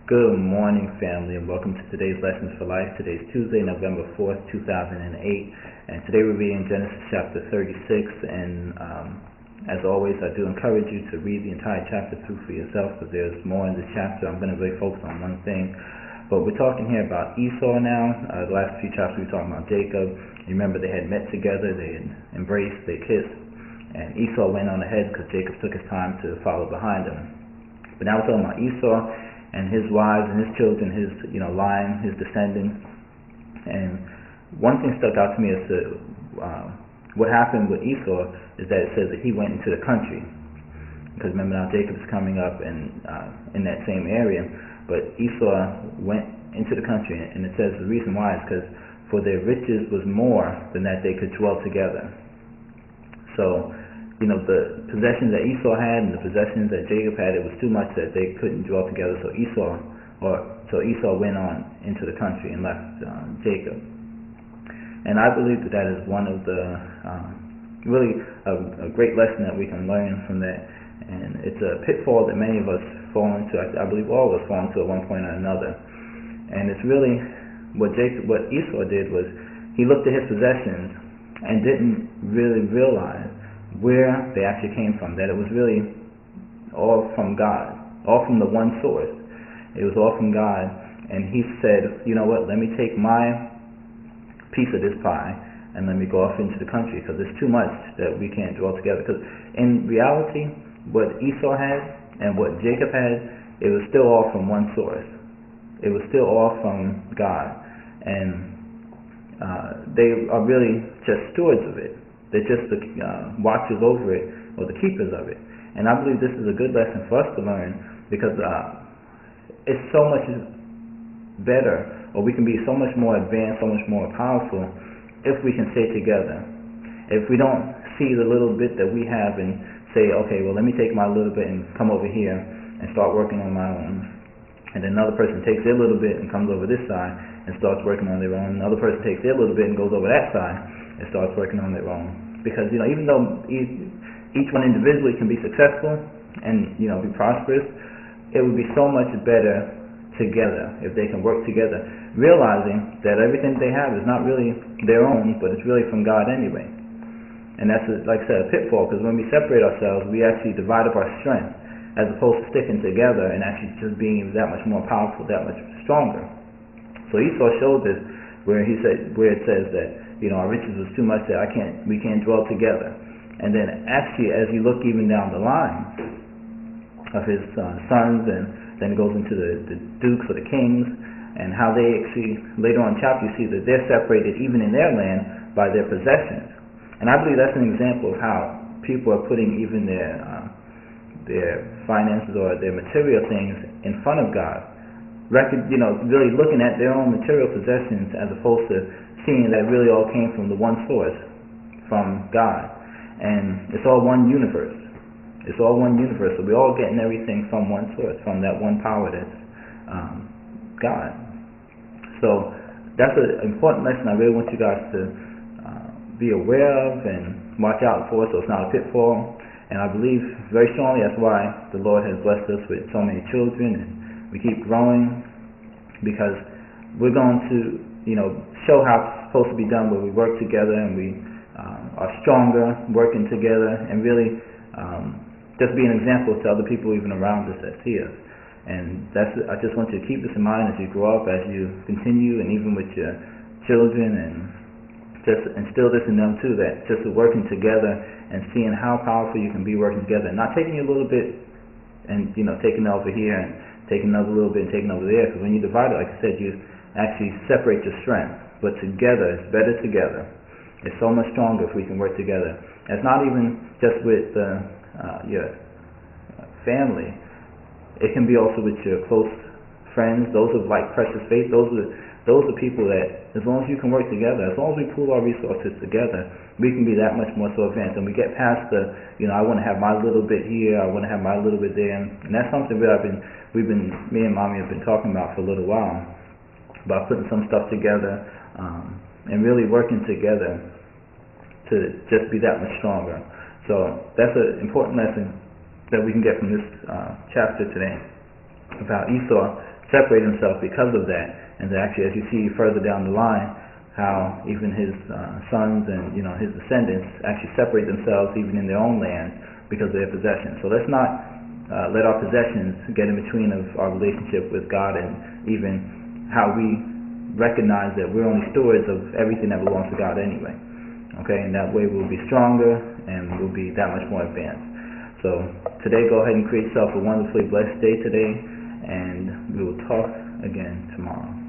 Good morning, family, and welcome to today's Lessons for Life. Today's Tuesday, November 4th, 2008, and today we're reading Genesis chapter 36, and as always, I do encourage you to read the entire chapter through for yourself, because there's more in this chapter. I'm going to really focus on one thing, but we're talking here about Esau now. The last few chapters we were talking about Jacob. You remember they had met together, they had embraced, they kissed, and Esau went on ahead because Jacob took his time to follow behind him. But now we're talking about Esau and his wives and his children, his line, his descendants. And one thing stuck out to me as to what happened with Esau is that it says that he went into the country, because remember now Jacob's coming up and in that same area, but Esau went into the country, and it says the reason why is because for their riches was more than that they could dwell together. So the possessions that Esau had and the possessions that Jacob had, it was too much that they couldn't dwell together. So Esau went on into the country and left Jacob. And I believe that is one of the really a great lesson that we can learn from that. And it's a pitfall that many of us fall into. I believe all of us fall into at one point or another. And it's really what Esau did was he looked at his possessions and didn't really realize where they actually came from, that it was really all from God, all from the one source. It was all from God, and he said, you know what, let me take my piece of this pie and let me go off into the country, because it's too much that we can't dwell together. Because in reality, what Esau had and what Jacob had, it was still all from one source. It was still all from God, and they are really just stewards of it. They're just the watchers over it, or the keepers of it. And I believe this is a good lesson for us to learn, because it's so much better, or we can be so much more advanced, so much more powerful if we can stay together. If we don't see the little bit that we have and say, okay, well, let me take my little bit and come over here and start working on my own. And then another person takes their little bit and comes over this side and starts working on their own. Another person takes their little bit and goes over that side and starts working on their own. Because even though each one individually can be successful and be prosperous, it would be so much better together if they can work together, realizing that everything they have is not really their own, but it's really from God anyway. And that's, like I said, a pitfall, because when we separate ourselves, we actually divide up our strength, as opposed to sticking together and actually just being that much more powerful, that much stronger. So Esau showed this where it says that our riches was too much that we can't dwell together. And then actually, as you look even down the line of his sons, and then it goes into the dukes or the kings, and how they actually later on in chapter you see that they're separated even in their land by their possessions. And I believe that's an example of how people are putting even their finances or their material things in front of God. Really looking at their own material possessions as opposed to seeing that really all came from the one source, from God. And it's all one universe. It's all one universe. So we're all getting everything from one source, from that one power that's God. So that's an important lesson I really want you guys to be aware of and watch out for, so it's not a pitfall. And I believe very strongly that's why the Lord has blessed us with so many children, and we keep growing, because we're going to show how it's supposed to be done, where we work together and we are stronger working together, and really just be an example to other people even around us that see us. And I just want you to keep this in mind as you grow up, as you continue, and even with your children, and just instill this in them too, that just working together and seeing how powerful you can be working together, and not taking a little bit and taking it over here and taking another little bit and taking over there. Because when you divide it, like I said, you actually separate your strength. But together, it's better together. It's so much stronger if we can work together. And it's not even just with your family. It can be also with your close friends, those of like precious faith. Those are people that, as long as you can work together, as long as we pool our resources together, we can be that much more so advanced. And we get past I want to have my little bit here, I want to have my little bit there. And that's something that me and Mommy have been talking about for a little while, about putting some stuff together and really working together to just be that much stronger. So that's an important lesson that we can get from this chapter today about Esau separate himself because of that. And actually, as you see further down the line, how even his sons and his descendants actually separate themselves even in their own land because of their possessions. So let's not let our possessions get in between of our relationship with God, and even how we recognize that we're only stewards of everything that belongs to God anyway. Okay, and that way we'll be stronger and we'll be that much more advanced. So today, go ahead and create yourself a wonderfully blessed day today, and we will talk again tomorrow.